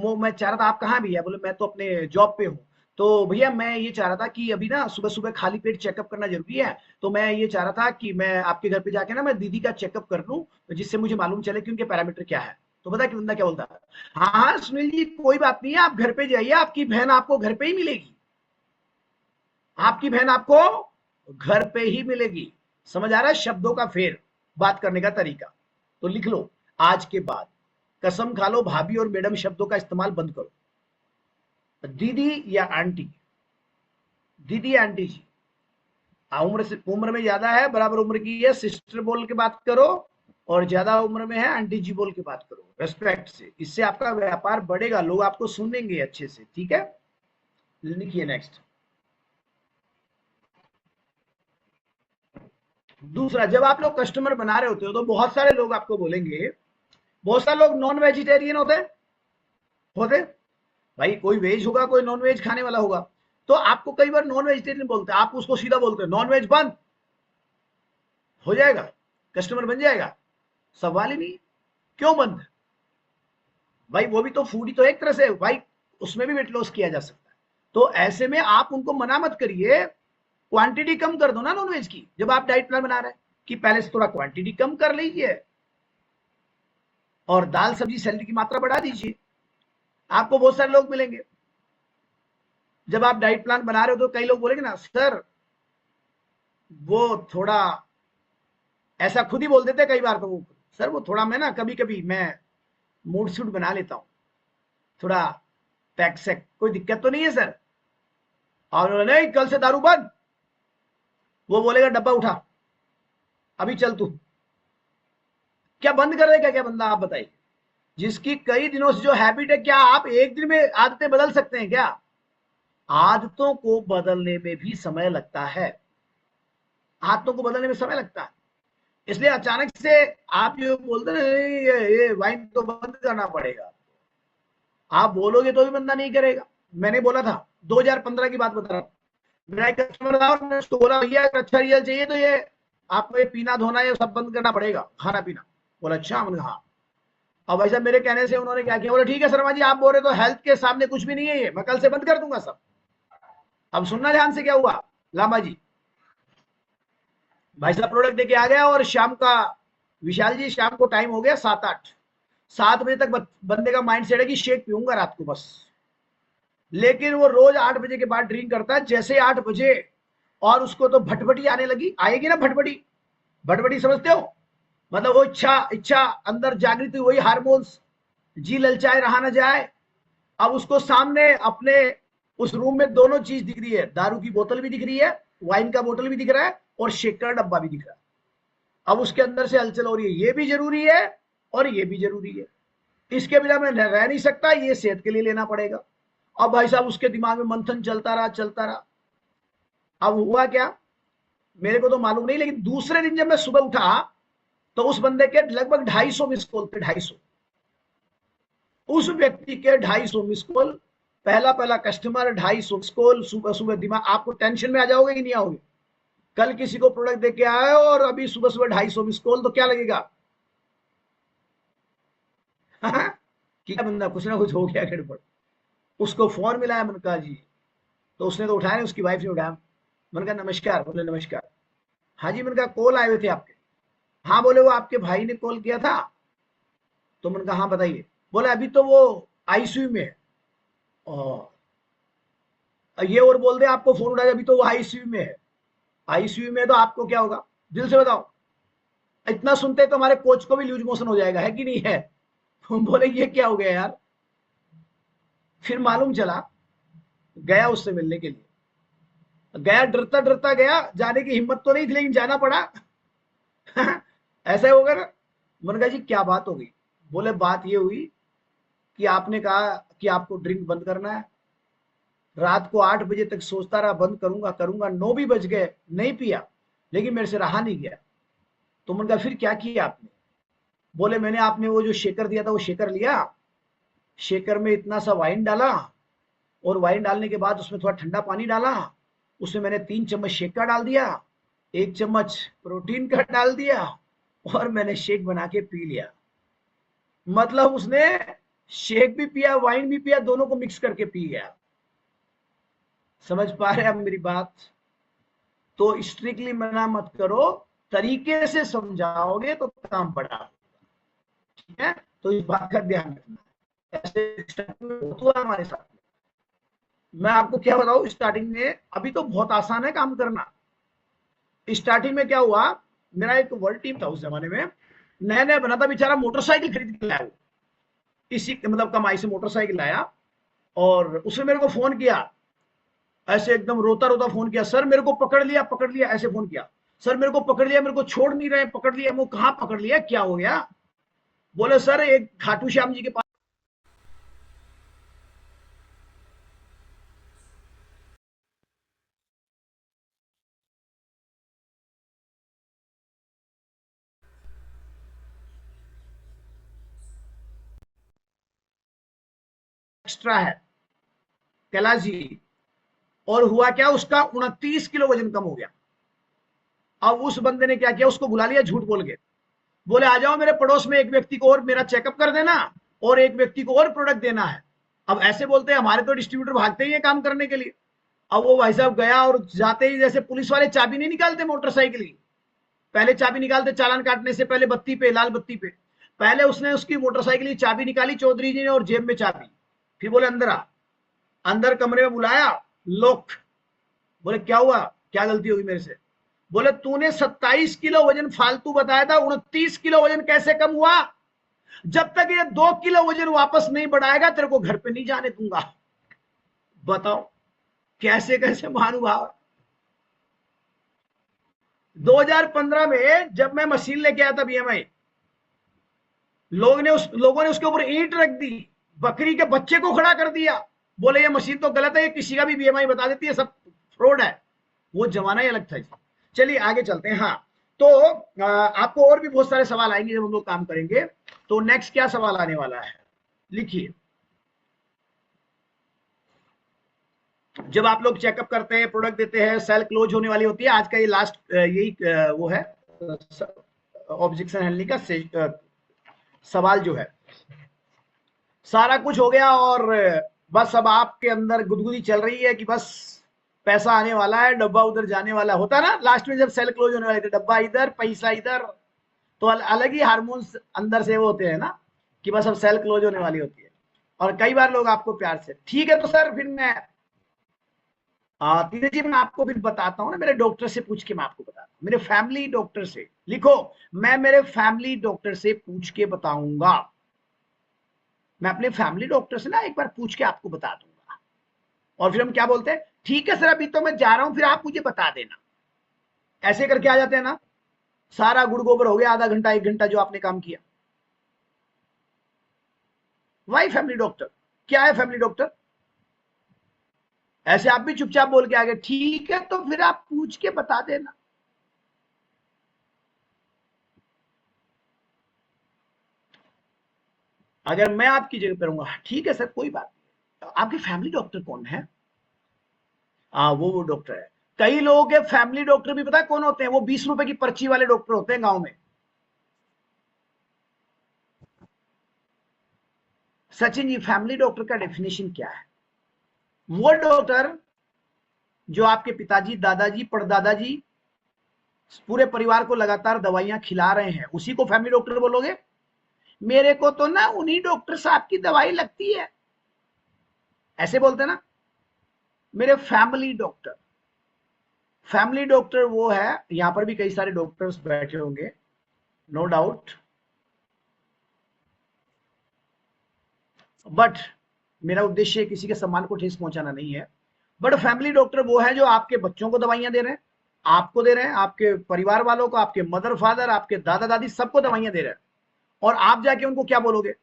वो मैं चाह रहा था, आप कहाँ भैया? बोले मैं तो अपने जॉब पे हूँ। तो भैया मैं ये चाह रहा था कि अभी ना सुबह सुबह खाली पेट चेकअप करना जरूरी है, तो मैं ये चाह रहा था कि मैं आपके घर पे जाके ना मैं दीदी का चेकअप कर लूँ, जिससे मुझे मालूम चले कि उनके पैरामीटर क्या है। तो पता है कि बंदा क्या बोलता है? हाँ हाँ सुनील जी कोई बात नहीं है, आप घर पे जाइए, आपकी बहन आपको घर पे ही मिलेगी, आपकी बहन आपको घर पे ही मिलेगी। समझ आ रहा है शब्दों का फेर, बात करने का तरीका। तो लिख लो, आज के बाद कसम खा लो भाभी और मैडम शब्दों का इस्तेमाल बंद करो। दीदी या आंटी, दीदी या आंटी जी, उम्र से उम्र में ज्यादा है, बराबर उम्र की है, सिस्टर बोल के बात करो, और ज्यादा उम्र में है आंटी जी बोल के बात करो, रेस्पेक्ट से। इससे आपका व्यापार बढ़ेगा, लोग आपको सुनेंगे अच्छे से। ठीक है, लिखिए नेक्स्ट। दूसरा, जब आप लोग कस्टमर बना रहे होते हो तो बहुत सारे लोग आपको बोलेंगे, बहुत सारे लोग नॉन वेजिटेरियन होते भाई, कोई वेज होगा कोई नॉन वेज खाने वाला होगा। तो आपको कई बार नॉन वेजिटेरियन बोलते हैं, आप उसको सीधा बोलते हैं नॉन वेज बंद हो जाएगा, कस्टमर बन जाएगा। सवाल ही नहीं, क्यों बंद? भाई वो भी तो फूड ही तो एक तरह से भाई, उसमें भी वेट लॉस किया जा सकता है। तो ऐसे में आप उनको मना मत करिए, क्वांटिटी कम कर दो ना नॉनवेज की। जब आप डाइट प्लान बना रहे हैं कि पहले से थोड़ा क्वांटिटी कम कर लीजिए और दाल सब्जी सैलरी की मात्रा बढ़ा दीजिए, आपको बहुत सारे लोग मिलेंगे। जब आप डाइट प्लान बना रहे हो तो कई लोग बोलेंगे ना, सर वो थोड़ा, ऐसा खुद ही बोल देते कई बार, तो वो सर वो थोड़ा मैं ना कभी कभी मैं मूड सूट बना लेता हूँ, थोड़ा पैक सैक, कोई दिक्कत तो नहीं है सर? और नहीं, कल से दारू बंद। वो बोलेगा डब्बा उठा, अभी चल तू। क्या बंद कर देगा क्या बंदा, आप बताइए? जिसकी कई दिनों से जो हैबिट है, क्या आप एक दिन में आदतें बदल सकते हैं क्या? आदतों को बदलने में भी समय लगता है, आदतों को बदलने में समय लगता है। इसलिए अचानक से आप ये बोलते हैं ये वाइन तो बंद करना पड़ेगा, आप बोलोगे तो भी बंदा नहीं करेगा। मैंने बोला था 2015 की बात बता रहा हूँ, मेरा एक कस्टमर था और उसको बोला भैया अगर अच्छा रिजल्ट चाहिए तो ये आपको ये पीना धोना ये सब बंद करना पड़ेगा, खाना पीना। बोला अच्छा, मैंने हाँ। अब भाई साहब मेरे कहने से उन्होंने क्या किया, बोले ठीक है शर्मा जी आप बोल रहे तो हेल्थ के सामने कुछ भी नहीं है, ये मैं कल से बंद कर दूंगा सब। अब सुनना ध्यान से, क्या हुआ लामा जी, भाई साहब प्रोडक्ट देके आ गया और शाम का, विशाल जी शाम को टाइम हो गया 7 बजे तक बंदे का माइंड सेट है कि शेक पीऊंगा रात को बस। लेकिन वो रोज 8 बजे के बाद ड्रिंक करता है, जैसे 8 बजे और उसको तो भटभटी आने लगी, आएगी ना भटभटी, भटभटी समझते हो? मतलब वो इच्छा इच्छा अंदर जागृत हुई, वही हार्मोन्स, जी ललचाए रहा ना जाए। अब उसको सामने अपने उस रूम में दोनों चीज दिख रही है, दारू की बोतल भी दिख रही है, वाइन का बोतल भी दिख रहा है, और शेक का डब्बा भी दिख रहा है। अब उसके अंदर से हलचल हो रही है, ये भी जरूरी है और ये भी जरूरी है, इसके बिना मैं रह नहीं सकता, ये सेहत के लिए लेना पड़ेगा। अब भाई साहब उसके दिमाग में मंथन चलता रहा चलता रहा। अब हुआ क्या, मेरे को तो मालूम नहीं, लेकिन दूसरे दिन जब मैं सुबह उठा तो उस बंदे के लगभग 250 मिस कॉल थे, 250। उस व्यक्ति के 250 मिस कॉल, पहला पहला कस्टमर, 250 मिस कॉल, सुबह सुबह दिमाग, आपको टेंशन में आ जाओगे कि नहीं आओगे? कल किसी को प्रोडक्ट देके आए और अभी सुबह सुबह 250 मिस कॉल, तो क्या लगेगा? कि बंदा कुछ ना कुछ हो गया गड़बड़। उसको फोन मिला है, मैंने कहा जी, तो उसने तो उठाया नहीं, उसकी वाइफ ने उठाया। मैंने कहा नमस्कार, बोले नमस्कार। हाँ जी, मैंने कहा कॉल आए हुए थे आपके? हाँ, बोले वो आपके भाई ने कॉल किया था। तो मैंने कहा हाँ बताइए। बोले अभी तो वो आईसीयू में है। और ये और बोल दे आपको फोन उठाया, अभी तो वो आईसीयू में है। आईसीयू में है तो आपको क्या होगा, दिल से बताओ? इतना सुनते तो हमारे कोच को भी लूज मोशन हो जाएगा, है कि नहीं है? बोले ये क्या हो गया यार। फिर मालूम चला, गया उससे मिलने के लिए, गया डरता डरता गया, जाने की हिम्मत तो नहीं थी लेकिन जाना पड़ा। ऐसा ही होगा ना। मैंने कहा जी क्या बात हो गई? बोले बात ये हुई कि आपने कहा कि आपको ड्रिंक बंद करना है, रात को 8 बजे तक सोचता रहा बंद करूंगा करूंगा, 9 भी बज गए, नहीं पिया, लेकिन मेरे से रहा नहीं गया। तो मैंने कहा फिर क्या किया आपने? बोले मैंने आपने वो जो शेकर दिया था वो शेकर लिया, शेकर में इतना सा वाइन डाला, और वाइन डालने के बाद उसमें थोड़ा ठंडा पानी डाला, उसमें मैंने 3 चम्मच शेक का डाल दिया, 1 चम्मच प्रोटीन का डाल दिया, और मैंने शेक बना के पी लिया। मतलब उसने शेक भी पिया वाइन भी पिया, दोनों को मिक्स करके पी गया। समझ पा रहे हैं आप मेरी बात? तो स्ट्रिक्टली मना मत करो, तरीके से समझाओगे तो काम बड़ा होगा। ठीक है, तो इस बात का ध्यान रखना। ऐसे होता है हमारे साथ। मैं आपको क्या बताऊं, स्टार्टिंग में अभी तो बहुत आसान है काम करना, स्टार्टिंग में क्या हुआ, मेरा एक वर्ल्ड टीम था उस जमाने में, नया नया बना था, बेचारा मोटरसाइकिल खरीद के लाया वो, इसी मतलब कमाई से मोटरसाइकिल लाया, और उसने मेरे को फोन किया, ऐसे एकदम रोता रोता फोन किया, सर मेरे को पकड़ लिया, ऐसे फोन किया, सर मेरे को पकड़ लिया, मेरे को छोड़ नहीं रहे, पकड़ लिया। वो कहाँ पकड़ लिया, क्या हो गया? बोले सर एक खाटू श्याम जी के पास एक्स्ट्रा है, कैलाश जी। और हुआ क्या, उसका 29 किलो वजन कम हो गया। अब उस बंदे ने क्या किया, उसको बुला लिया झूठ बोल के, बोले आ जाओ मेरे पड़ोस में, एक व्यक्ति को और मेरा चेकअप कर देना, और एक व्यक्ति को और प्रोडक्ट देना है। अब ऐसे बोलते हैं, हमारे तो डिस्ट्रीब्यूटर भागते ही है काम करने के लिए। अब वो भाई साहब गया, और जाते ही जैसे पुलिस वाले चाबी नहीं निकालते मोटरसाइकिल की, पहले चाबी निकालते चालान काटने से पहले, बत्ती पे, लाल बत्ती पे, पहले उसने उसकी मोटरसाइकिल की चाबी निकाली चौधरी जी ने, और जेब में चाबी, फिर बोले अंदर आ, अंदर कमरे में बुलाया, लोक, बोले क्या हुआ, क्या गलती होगी मेरे से? बोले तूने 27 किलो वजन फालतू बताया था, 29 किलो वजन कैसे कम हुआ? जब तक ये 2 किलो वजन वापस नहीं बढ़ाएगा तेरे को घर पे नहीं जाने दूंगा। बताओ कैसे कैसे महानुभाव। 2015 में जब मैं मशीन लेके आया था बीएमआई, लोगों ने उसके ऊपर ईंट रख दी, बकरी के बच्चे को खड़ा कर दिया, बोले ये मशीन तो गलत है, ये किसी का भी बीएमआई बता देती है, सब फ्रॉड है। वो जमाना ही अलग था। चलिए आगे चलते हैं। हाँ, तो आपको और भी बहुत सारे सवाल आएंगे जब हम लोग काम करेंगे। तो नेक्स्ट क्या सवाल आने वाला है, लिखिए। जब आप लोग चेकअप करते हैं, प्रोडक्ट देते हैं, सेल क्लोज होने वाली होती है, आज का ये लास्ट यही वो है ऑब्जेक्शन हैंडलिंग का सवाल जो है, सारा कुछ हो गया, और बस अब आपके अंदर गुदगुदी चल रही है कि बस पैसा आने वाला है, डब्बा उधर जाने वाला होता ना, लास्ट में जब सेल क्लोज होने वाले थे, डब्बा इधर पैसा इधर, तो अलग ही हार्मोन्स अंदर से वो होते हैं ना, कि बस अब सेल क्लोज होने वाली होती है। और कई बार लोग आपको प्यार से, ठीक है तो सर फिर मैं धीरे जी मैं आपको फिर बताता हूँ ना, मेरे डॉक्टर से पूछ के मैं आपको बताता हूँ, मेरे फैमिली डॉक्टर से, लिखो, मैं मेरे फैमिली डॉक्टर से पूछ के बताऊंगा, मैं अपने फैमिली डॉक्टर से ना एक बार पूछ के आपको बता दूंगा। और फिर हम क्या बोलते हैं, ठीक है सर अभी तो मैं जा रहा हूं, फिर आप मुझे बता देना, ऐसे करके आ जाते हैं ना, सारा गुड़ गोबर हो गया, आधा घंटा 1 घंटा जो आपने काम किया। वाई फैमिली डॉक्टर, क्या है फैमिली डॉक्टर? ऐसे आप भी चुपचाप बोल के आगे, ठीक है तो फिर आप पूछ के बता देना। अगर मैं आपकी जगह पर रहूंगा, ठीक है सर कोई बात नहीं, आपके फैमिली डॉक्टर कौन है? वो डॉक्टर है। कई लोगों के फैमिली डॉक्टर भी पता है कौन होते हैं? वो 20 रुपए की पर्ची वाले डॉक्टर होते हैं गांव में। सचिन जी, फैमिली डॉक्टर का डेफिनेशन क्या है? वो डॉक्टर जो आपके पिताजी, दादाजी, परदादाजी, पूरे परिवार को लगातार दवाइयां खिला रहे हैं, उसी को फैमिली डॉक्टर बोलोगे? मेरे को तो ना उन्हीं डॉक्टर साहब की दवाई लगती है, ऐसे बोलते ना। मेरे फैमिली डॉक्टर, फैमिली डॉक्टर वो है, यहां पर भी कई सारे डॉक्टर्स बैठे होंगे, नो डाउट, बट मेरा उद्देश्य किसी के सम्मान को ठेस पहुंचाना नहीं है। बट फैमिली डॉक्टर वो है जो आपके बच्चों को दवाइयां दे रहे हैं, आपको दे रहे हैं, आपके परिवार वालों को, आपके मदर फादर, आपके दादा दादी, सबको दवाइयां दे रहे हैं, और आप जाके उनको क्या बोलोगे?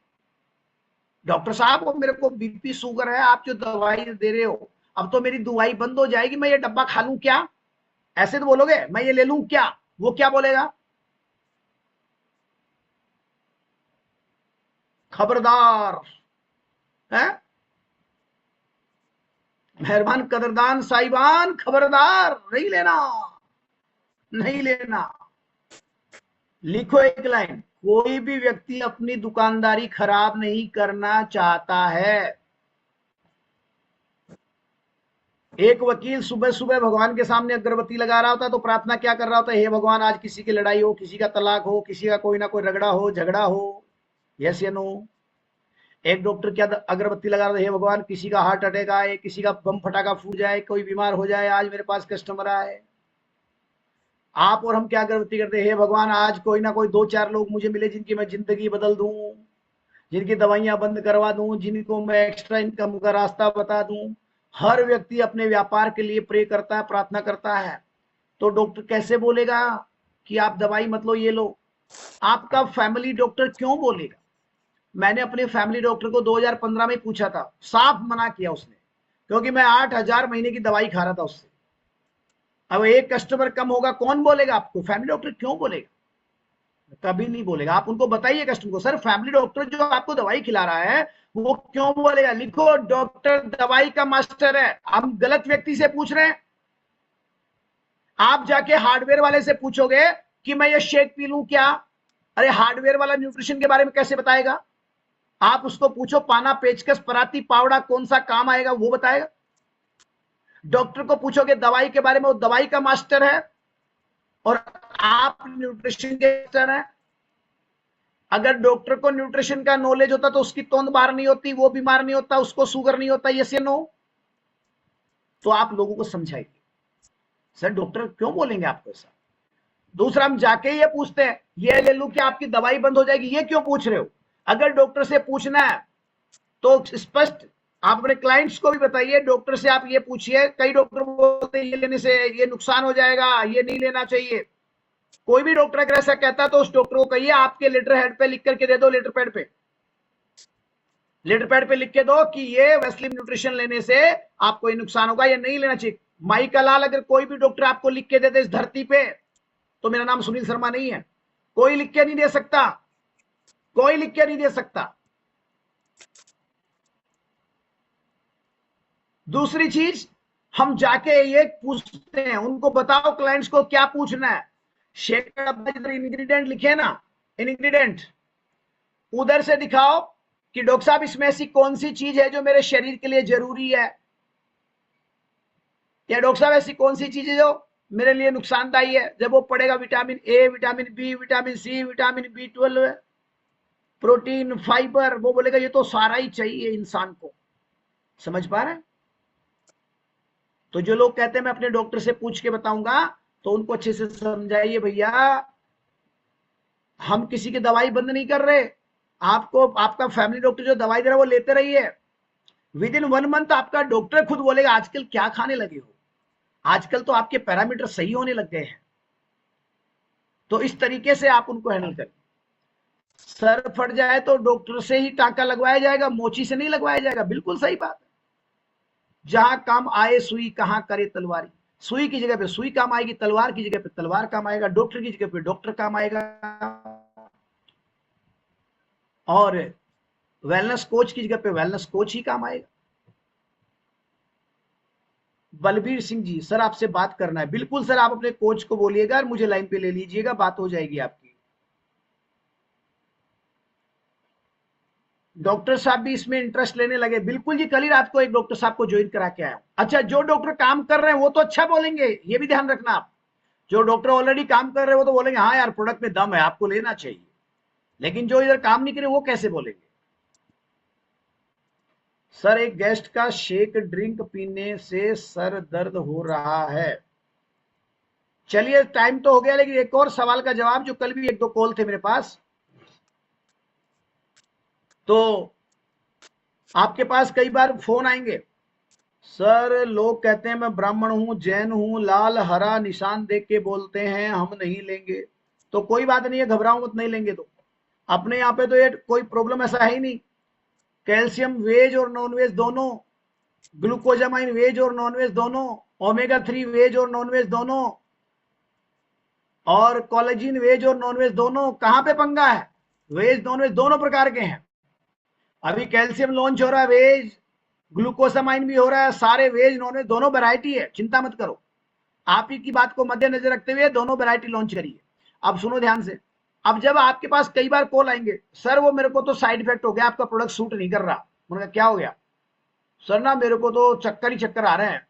डॉक्टर साहब वो मेरे को बीपी शुगर है, आप जो दवाई दे रहे हो, अब तो मेरी दवाई बंद हो जाएगी, मैं ये डब्बा खा लूं क्या? ऐसे तो बोलोगे, मैं ये ले लूं क्या? वो क्या बोलेगा? खबरदार है, मेहरबान कदरदान साहिबान, खबरदार, नहीं लेना, नहीं लेना। लिखो एक लाइन, कोई भी व्यक्ति अपनी दुकानदारी खराब नहीं करना चाहता है। एक वकील सुबह सुबह भगवान के सामने अगरबत्ती लगा रहा होता तो प्रार्थना क्या कर रहा होता? हे भगवान आज किसी की लड़ाई हो, किसी का तलाक हो, किसी का कोई ना कोई रगड़ा हो, झगड़ा हो, यस या नो? एक डॉक्टर क्या अगरबत्ती लगा रहा था? हे भगवान किसी का हार्ट अटैक आए, किसी का बम फटाका फूट जाए, कोई बीमार हो जाए, आज मेरे पास कस्टमर आए। आप और हम क्या गलती करते हैं, हे भगवान आज कोई ना कोई 2-4 लोग मुझे मिले जिनकी मैं जिंदगी बदल दूं, जिनकी दवाइयां बंद करवा दूं, जिनको मैं एक्स्ट्रा इनकम का रास्ता बता दूं। हर व्यक्ति अपने व्यापार के लिए प्रे करता है, प्रार्थना करता है। तो डॉक्टर कैसे बोलेगा कि आप दवाई मत लो, ये लो? आपका फैमिली डॉक्टर क्यों बोलेगा? मैंने अपने फैमिली डॉक्टर को 2015 में पूछा था, साफ मना किया उसने, क्योंकि मैं 8,000 महीने की दवाई खा रहा था उससे। अब एक कस्टमर कम होगा, कौन बोलेगा आपको? फैमिली डॉक्टर क्यों बोलेगा? कभी नहीं बोलेगा। आप उनको बताइए कस्टमर को, सर फैमिली डॉक्टर जो आपको दवाई खिला रहा है वो क्यों बोलेगा? लिखो, डॉक्टर दवाई का मास्टर है। हम गलत व्यक्ति से पूछ रहे हैं। आप जाके हार्डवेयर वाले से पूछोगे कि मैं ये शेक पी लूं क्या? अरे हार्डवेयर वाला न्यूट्रिशन के बारे में कैसे बताएगा? आप उसको पूछो पाना, पेचकस, पराती, पावड़ा कौन सा काम आएगा, वो बताएगा। डॉक्टर को पूछोगे दवाई के बारे में, वो दवाई का मास्टर है और आप न्यूट्रिशन के मास्टर हैं। अगर डॉक्टर को न्यूट्रिशन का नॉलेज होता तो उसकी तोंद बाहर नहीं होती, वो बीमार नहीं होता, उसको शुगर नहीं होता। यस या नो? तो आप लोगों को समझाइए, सर डॉक्टर क्यों बोलेंगे आपको ऐसा? दूसरा, हम जाके ये पूछते हैं ये ले लूं क्या आपकी दवाई बंद हो जाएगी, ये क्यों पूछ रहे हो? अगर डॉक्टर से पूछना है तो स्पष्ट आप अपने क्लाइंट्स को भी बताइए, डॉक्टर से आप ये पूछिए। कई डॉक्टर बोलते हैं ये लेने से ये नुकसान हो जाएगा, ये नहीं लेना चाहिए। कोई भी डॉक्टर अगर ऐसा कहता है तो उस डॉक्टर को कहिए आपके लेटर हेड पे लिख करके दे दो, लेटर पैड पे लिख के दो कि ये वेस्लिम न्यूट्रिशन लेने से आपको ये नुकसान होगा, ये नहीं लेना चाहिए। माई का लाल अगर कोई भी डॉक्टर आपको लिख के दे दे इस धरती पे, तो मेरा नाम सुनील शर्मा नहीं है। कोई लिख के नहीं दे सकता, कोई लिख के नहीं दे सकता। दूसरी चीज, हम जाके ये पूछते हैं, उनको बताओ क्लाइंट्स को क्या पूछना है। शेक का डब्बा जिधर इंग्रेडिएंट लिखे ना, इंग्रेडिएंट उधर से दिखाओ कि डॉक्टर साहब इसमें ऐसी कौन सी चीज है जो मेरे शरीर के लिए जरूरी है, या डॉक्टर साहब ऐसी कौन सी चीज है जो मेरे लिए नुकसानदायी है। जब वो पड़ेगा vitamin A, vitamin B, vitamin C, vitamin B12, protein, fiber, वो बोलेगा ये तो सारा ही चाहिए इंसान को। समझ पा रहे हैं? तो जो लोग कहते हैं मैं अपने डॉक्टर से पूछ के बताऊंगा, तो उनको अच्छे से समझाइए, भैया हम किसी की दवाई बंद नहीं कर रहे। आपको आपका फैमिली डॉक्टर जो दवाई दे रहा है वो लेते रहिए। विद इन 1 मंथ आपका डॉक्टर खुद बोलेगा आजकल क्या खाने लगे हो, आजकल तो आपके पैरामीटर सही होने लग गए हैं। तो इस तरीके से आप उनको हैंडल करें। सर फट जाए तो डॉक्टर से ही टांका लगवाया जाएगा, मोची से नहीं लगवाया जाएगा। बिल्कुल सही बात है। जहां काम आए सुई, कहां करे तलवारी। सुई की जगह पे सुई काम आएगी, तलवार की जगह पे तलवार काम आएगा, डॉक्टर की जगह पे डॉक्टर काम आएगा, और वेलनेस कोच की जगह पे वेलनेस कोच ही काम आएगा। बलबीर सिंह जी, सर आपसे बात करना है। बिल्कुल सर, आप अपने कोच को बोलिएगा और मुझे लाइन पे ले लीजिएगा, बात हो जाएगी आपकी। डॉक्टर साहब भी इसमें इंटरेस्ट लेने लगे। बिल्कुल जी, कल ही रात को एक डॉक्टर साहब को ज्वाइन करा के आया। अच्छा, जो डॉक्टर काम कर रहे हैं वो तो अच्छा बोलेंगे, ये भी ध्यान रखना आप। जो डॉक्टर ऑलरेडी काम कर रहे हैं वो तो बोलेंगे हाँ यार प्रोडक्ट में दम है, आपको लेना चाहिए। लेकिन जो इधर काम नहीं करे वो कैसे बोलेंगे? सर एक गेस्ट का शेक ड्रिंक पीने से सर दर्द हो रहा है। चलिए टाइम तो हो गया, लेकिन एक और सवाल का जवाब, जो कल भी 1-2 कॉल थे मेरे पास, तो आपके पास कई बार फोन आएंगे, सर लोग कहते हैं मैं ब्राह्मण हूं, जैन हूं, लाल हरा निशान देख के बोलते हैं हम नहीं लेंगे। तो कोई बात नहीं है, घबराओ मत, नहीं लेंगे तो। अपने यहाँ पे तो ये कोई प्रॉब्लम ऐसा है ही नहीं। कैल्शियम वेज और नॉन वेज दोनों, ग्लूकोजामाइन वेज और नॉन वेज दोनों, ओमेगा 3 वेज और नॉन वेज दोनों, और कोलेजिन वेज और नॉन वेज दोनों। कहां पे पंगा है? वेज नॉन वेज दोनों प्रकार के हैं। अभी कैल्शियम लॉन्च हो रहा है वेज, ग्लूकोसामाइन भी हो रहा है, सारे वेज नॉन वेज दोनों वैरायटी है, चिंता मत करो। आप ही की बात को मद्देनजर रखते हुए दोनों वैरायटी लॉन्च करिए। अब सुनो ध्यान से। अब जब आपके पास कई बार कॉल आएंगे, सर वो मेरे को तो साइड इफेक्ट हो गया, आपका प्रोडक्ट सूट नहीं कर रहा। मैंने कहा क्या हो गया? सर ना मेरे को तो चक्कर ही चक्कर आ रहे हैं,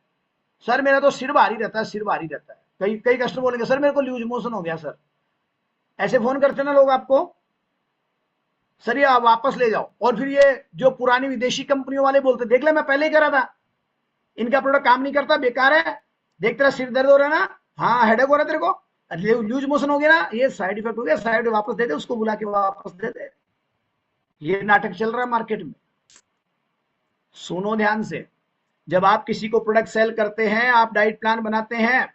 सर मेरा तो सिर भारी रहता है, सिर भारी रहता है। कई कई कस्टमर बोलेंगे सर मेरे को लूज मोशन हो गया सर। ऐसे फोन करते ना लोग आपको, सर ये आप वापस ले जाओ। और फिर ये जो पुरानी विदेशी कंपनियों वाले बोलते देख ले मैं पहले ही करा था, इनका प्रोडक्ट काम नहीं करता, बेकार है, देख तेरा सिर दर्द हो रहा है ना, हाँ हेडेक हो रहा है तेरे को, लूज मोशन हो गया ना, ये साइड इफेक्ट हो गया, साइड वापस दे दे, उसको बुला के वापस दे दे। ये नाटक चल रहा है मार्केट में। सुनो ध्यान से, जब आप किसी को प्रोडक्ट सेल करते हैं, आप डाइट प्लान बनाते हैं,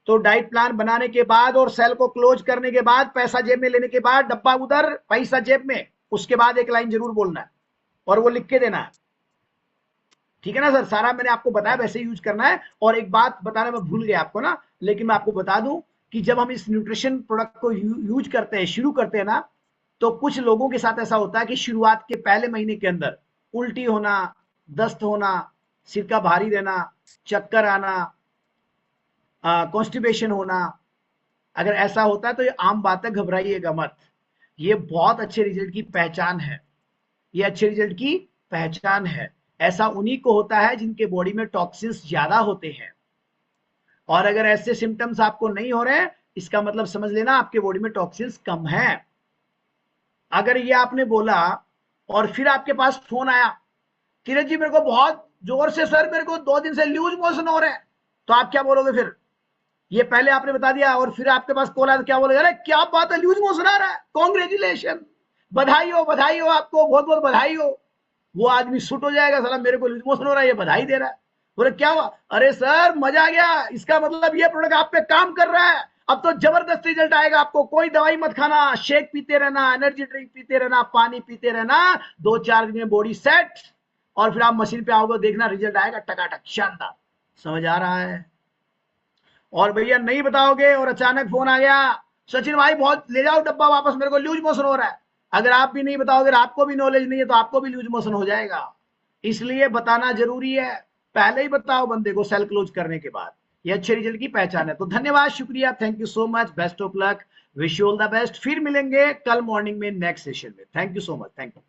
तो डाइट प्लान बनाने के बाद और सेल को क्लोज करने के बाद, पैसा जेब में लेने के बाद, डब्बा उधर पैसा जेब में, उसके बाद एक लाइन जरूर बोलना है और वो लिख के देना है। ठीक है ना सर, सारा मैंने आपको बताया वैसे यूज करना है। और एक बात बताना मैं भूल गया आपको ना, लेकिन मैं आपको बता दूं कि जब हम इस न्यूट्रिशन प्रोडक्ट को यूज करते हैं, शुरू करते हैं ना, तो कुछ लोगों के साथ ऐसा होता है कि शुरुआत के पहले महीने के अंदर उल्टी होना, दस्त होना, सिर का भारी रहना, चक्कर आना, कॉन्स्टिपेशन होना। अगर ऐसा होता है तो ये आम बात है, घबराइएगा मत। ये बहुत अच्छे रिजल्ट की पहचान है, ये अच्छे रिजल्ट की पहचान है। ऐसा उन्हीं को होता है जिनके बॉडी में टॉक्सिन्स ज्यादा होते हैं। और अगर ऐसे सिम्टम्स आपको नहीं हो रहे हैं, इसका मतलब समझ लेना आपके बॉडी में टॉक्सिन्स कम है। अगर ये आपने बोला और फिर आपके पास फोन आया, किरण जी मेरे को बहुत जोर से सर मेरे को 2 दिन से लूज मोशन हो रहे हैं, तो आप क्या बोलोगे फिर? ये पहले आपने बता दिया और फिर आपके पास कॉल आया तो क्या बोलेगा? अरे क्या बात है, लूज मोशन आ रहा है, कॉन्ग्रेचुलेशन, बधाई हो आपको, बहुत बहुत बधाई हो। वो आदमी सुट हो जाएगा, साला मेरे को लूज मोशन हो रहा है, ये बधाई दे रहा है। बोले क्या हुआ? अरे सर मजा आ गया, इसका मतलब ये प्रोडक्ट आप पे काम कर रहा है, अब तो जबरदस्त रिजल्ट आएगा आपको। कोई दवाई मत खाना, शेक पीते रहना, एनर्जी ड्रिंक पीते रहना, पानी पीते रहना, 2-4 दिन में बॉडी सेट, और फिर आप मशीन पे आओगे, देखना रिजल्ट आएगा टकाटक, शानदार। समझ आ रहा है? और भैया नहीं बताओगे और अचानक फोन आ गया, सचिन भाई बहुत ले जाओ डब्बा वापस, मेरे को लूज मोशन हो रहा है। अगर आप भी नहीं बताओगे, आपको भी नॉलेज नहीं है, तो आपको भी लूज मोशन हो जाएगा। इसलिए बताना जरूरी है, पहले ही बताओ बंदे को सेल क्लोज करने के बाद। ये अच्छे रिजल्ट की पहचान है। तो धन्यवाद, शुक्रिया, thank you so much, best of luck, wish you all the best. फिर मिलेंगे कल मॉर्निंग में नेक्स्ट सेशन में। Thank you so much, thank you.